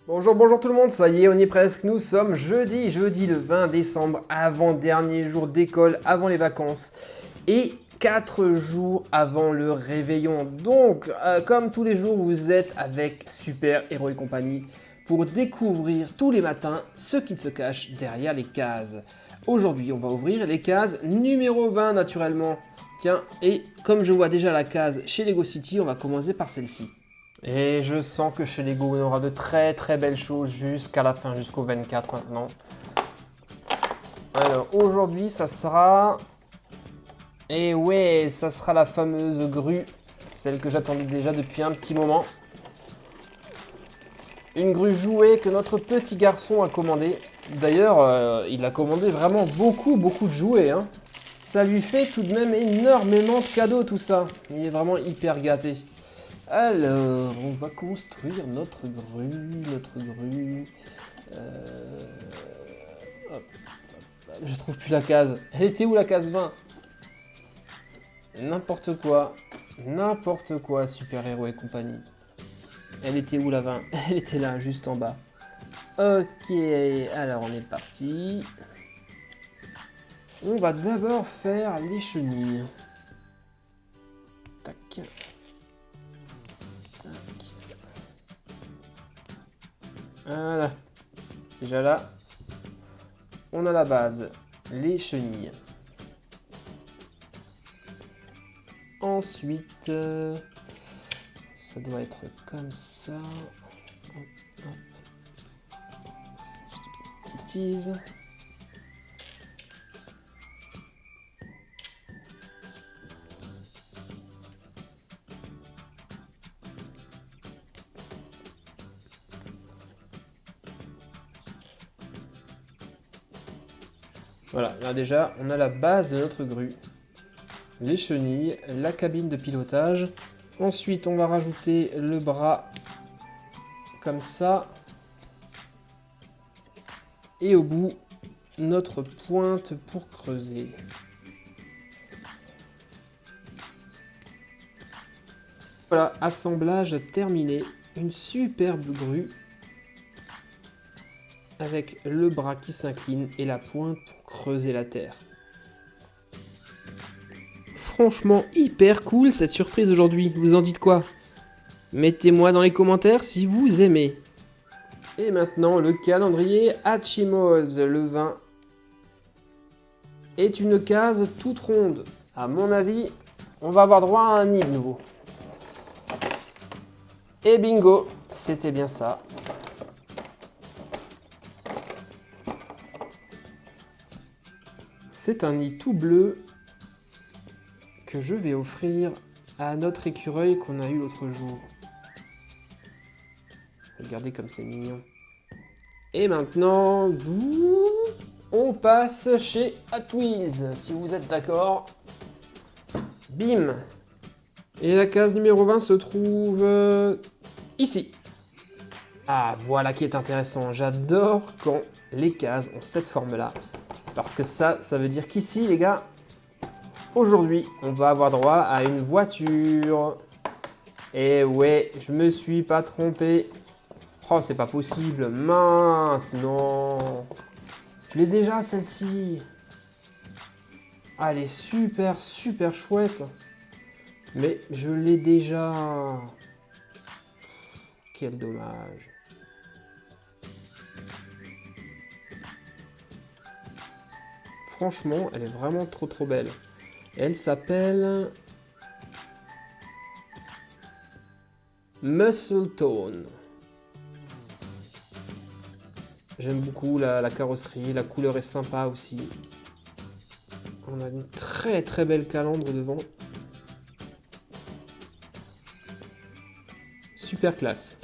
Bonjour, bonjour tout le monde, ça y est, on y est presque, nous sommes jeudi le 20 décembre, avant-dernier jour d'école, avant les vacances, et 4 jours avant le réveillon. Donc, comme tous les jours, vous êtes avec Super Héros et compagnie pour découvrir tous les matins ce qui se cache derrière les cases. Aujourd'hui, on va ouvrir les cases numéro 20 naturellement. Tiens, et comme je vois déjà la case chez Lego City, on va commencer par celle-ci. Et je sens que chez Lego, on aura de très très belles choses jusqu'à la fin, jusqu'au 24 maintenant. Alors aujourd'hui, ça sera... Et ouais, ça sera la fameuse grue, celle que j'attendais déjà depuis un petit moment. Une grue jouée que notre petit garçon a commandée. D'ailleurs, il a commandé vraiment beaucoup de jouets, hein. Ça lui fait tout de même énormément de cadeaux tout ça. Il est vraiment hyper gâté. Alors, on va construire notre grue. Hop, je trouve plus la case. Elle était où la case 20? N'importe quoi, Super Héros et compagnie. Elle était où la 20? Elle était là, juste en bas. Ok, alors on est parti. On va d'abord faire les chenilles. Tac. Voilà. Déjà là, on a la base, les chenilles. Ensuite, ça doit être comme ça. Hop, hop. Bêtise. Voilà, là déjà, on a la base de notre grue. Les chenilles, la cabine de pilotage. Ensuite, on va rajouter le bras comme ça. Et au bout, notre pointe pour creuser. Voilà, assemblage terminé. Une superbe grue avec le bras qui s'incline et la pointe pour creuser la terre. Franchement, hyper cool cette surprise aujourd'hui. Vous en dites quoi? Mettez-moi dans les commentaires si vous aimez. Et maintenant, le calendrier Hatchimals, le 20, est une case toute ronde. À mon avis, on va avoir droit à un nid de nouveau. Et bingo, c'était bien ça. C'est un nid tout bleu que je vais offrir à notre écureuil qu'on a eu l'autre jour. Regardez comme c'est mignon. Et maintenant, on passe chez Hot Wheels, si vous êtes d'accord. Bim! Et la case numéro 20 se trouve ici. Ah, voilà qui est intéressant. J'adore quand les cases ont cette forme-là. Parce que ça veut dire qu'ici, les gars, aujourd'hui, on va avoir droit à une voiture. Et ouais, je me suis pas trompé. Oh, c'est pas possible. Mince, non. Je l'ai déjà, celle-ci. Ah, elle est super chouette. Mais je l'ai déjà. Quel dommage. Franchement, elle est vraiment trop belle. Elle s'appelle Muscle Tone. J'aime beaucoup la carrosserie, la couleur est sympa aussi. On a une très belle calandre devant. Super classe.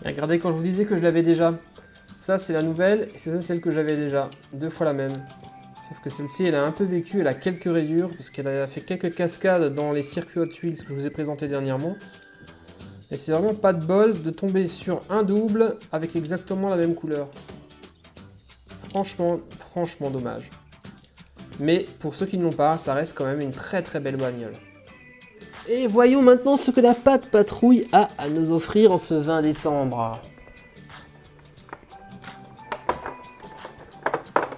Et regardez, quand je vous disais que je l'avais déjà, ça c'est la nouvelle et c'est ça celle que j'avais déjà. 2 fois la même. Sauf que celle-ci, elle a un peu vécu, elle a quelques rayures, parce qu'elle a fait quelques cascades dans les circuits Hot Wheels que je vous ai présentés dernièrement. Et c'est vraiment pas de bol de tomber sur un double avec exactement la même couleur. Franchement dommage. Mais pour ceux qui ne l'ont pas, ça reste quand même une très belle bagnole. Et voyons maintenant ce que la Pat Patrouille a à nous offrir en ce 20 décembre.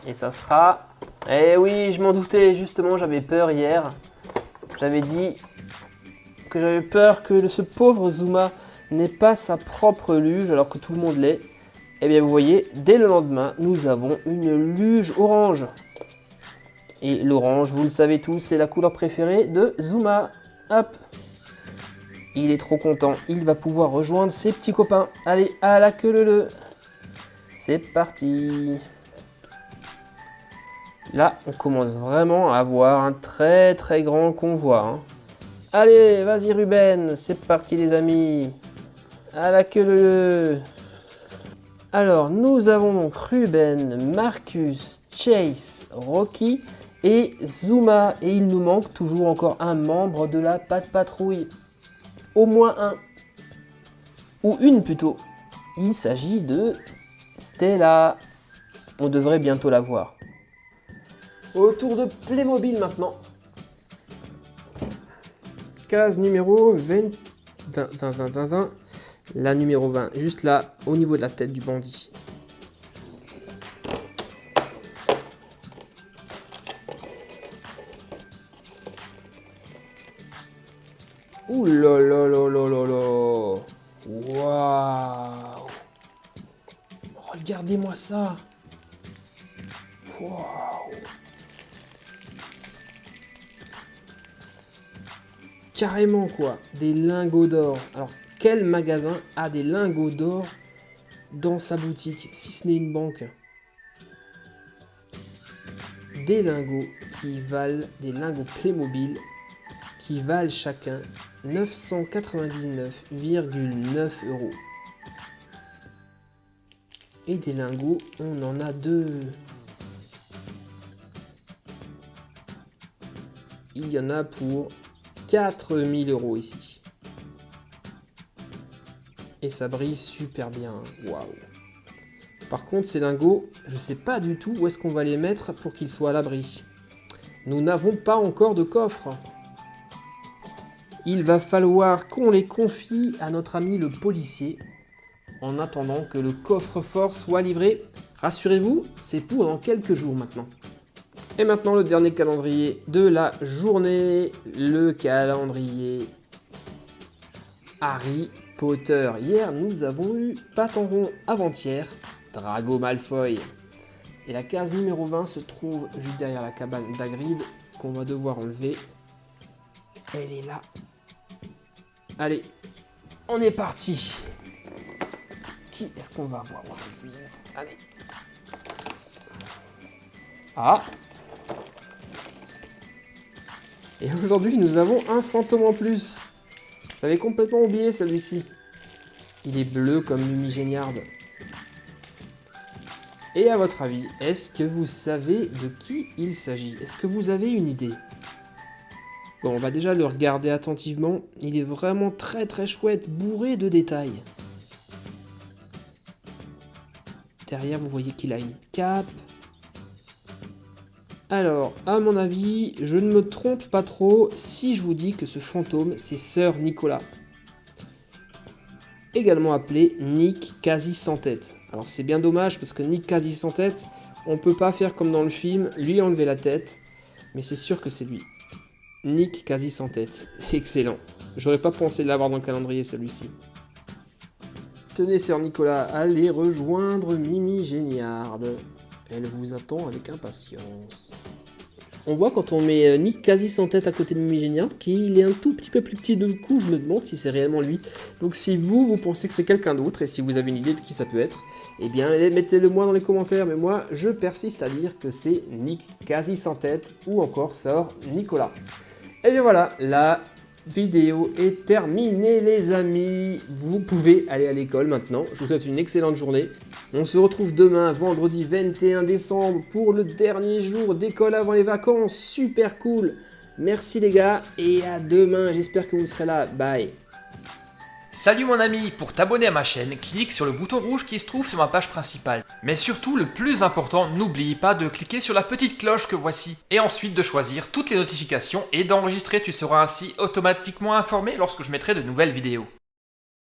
Et ça sera... Eh oui, je m'en doutais, justement, j'avais peur hier. J'avais dit que j'avais peur que ce pauvre Zuma n'ait pas sa propre luge alors que tout le monde l'est. Eh bien, vous voyez, dès le lendemain, nous avons une luge orange. Et l'orange, vous le savez tous, c'est la couleur préférée de Zuma. Hop. Il est trop content, il va pouvoir rejoindre ses petits copains. Allez, à la queue leu. C'est parti. Là, on commence vraiment à avoir un très très grand convoi. Hein. Allez, vas-y Ruben, c'est parti les amis. À la queue leu. Alors, nous avons donc Ruben, Marcus, Chase, Rocky et Zuma. Et il nous manque toujours encore un membre de la Pat Patrouille. Au moins un. Ou une plutôt. Il s'agit de Stella. On devrait bientôt la voir. Au tour de Playmobil maintenant. Case numéro 20. La numéro 20, juste là, au niveau de la tête du bandit. Ouh là là là là là là. Waouh. Regardez-moi ça. Waouh. Carrément quoi, des lingots d'or. Alors, quel magasin a des lingots d'or dans sa boutique, si ce n'est une banque? Des lingots qui valent, des lingots Playmobil qui valent chacun 999,9 €. Et des lingots, on en a deux. Il y en a pour 4000 € ici. Et ça brille super bien. Waouh. Par contre, ces lingots, je sais pas du tout où est-ce qu'on va les mettre pour qu'ils soient à l'abri. Nous n'avons pas encore de coffre. Il va falloir qu'on les confie à notre ami le policier en attendant que le coffre-fort soit livré. Rassurez-vous, c'est pour dans quelques jours maintenant. Et maintenant le dernier calendrier de la journée, le calendrier Harry Potter. Hier, nous avons eu Patenron, avant-hier, Drago Malfoy. Et la case numéro 20 se trouve juste derrière la cabane d'Hagrid qu'on va devoir enlever. Elle est là. Allez, on est parti. Qui est-ce qu'on va voir aujourd'hui? Allez. Ah. Et aujourd'hui, nous avons un fantôme en plus. J'avais complètement oublié celui-ci. Il est bleu comme Lumigéniarde. Et à votre avis, est-ce que vous savez de qui il s'agit? Est-ce que vous avez une idée? Bon, on va déjà le regarder attentivement. Il est vraiment très très chouette, bourré de détails. Derrière, vous voyez qu'il a une cape. Alors, à mon avis, je ne me trompe pas trop si je vous dis que ce fantôme, c'est Sœur Nicolas. Également appelé Nick quasi sans tête. Alors c'est bien dommage parce que Nick quasi sans tête, on peut pas faire comme dans le film, lui enlever la tête. Mais c'est sûr que c'est lui. Nick quasi sans tête. Excellent. J'aurais pas pensé l'avoir dans le calendrier celui-ci. Tenez Sœur Nicolas, allez rejoindre Lumigéniarde. Elle vous attend avec impatience. On voit quand on met Nick quasi sans tête à côté de Lumigéniarde qu'il est un tout petit peu plus petit de coup. Je me demande si c'est réellement lui. Donc si vous pensez que c'est quelqu'un d'autre et si vous avez une idée de qui ça peut être, eh bien mettez-le moi dans les commentaires. Mais moi je persiste à dire que c'est Nick quasi sans tête ou encore Sœur Nicolas. Et bien voilà, la vidéo est terminée les amis. Vous pouvez aller à l'école maintenant. Je vous souhaite une excellente journée. On se retrouve demain, vendredi 21 décembre, pour le dernier jour d'école avant les vacances. Super cool. Merci les gars et à demain. J'espère que vous serez là. Bye. Salut mon ami, pour t'abonner à ma chaîne, clique sur le bouton rouge qui se trouve sur ma page principale. Mais surtout, le plus important, n'oublie pas de cliquer sur la petite cloche que voici. Et ensuite de choisir toutes les notifications et d'enregistrer, tu seras ainsi automatiquement informé lorsque je mettrai de nouvelles vidéos.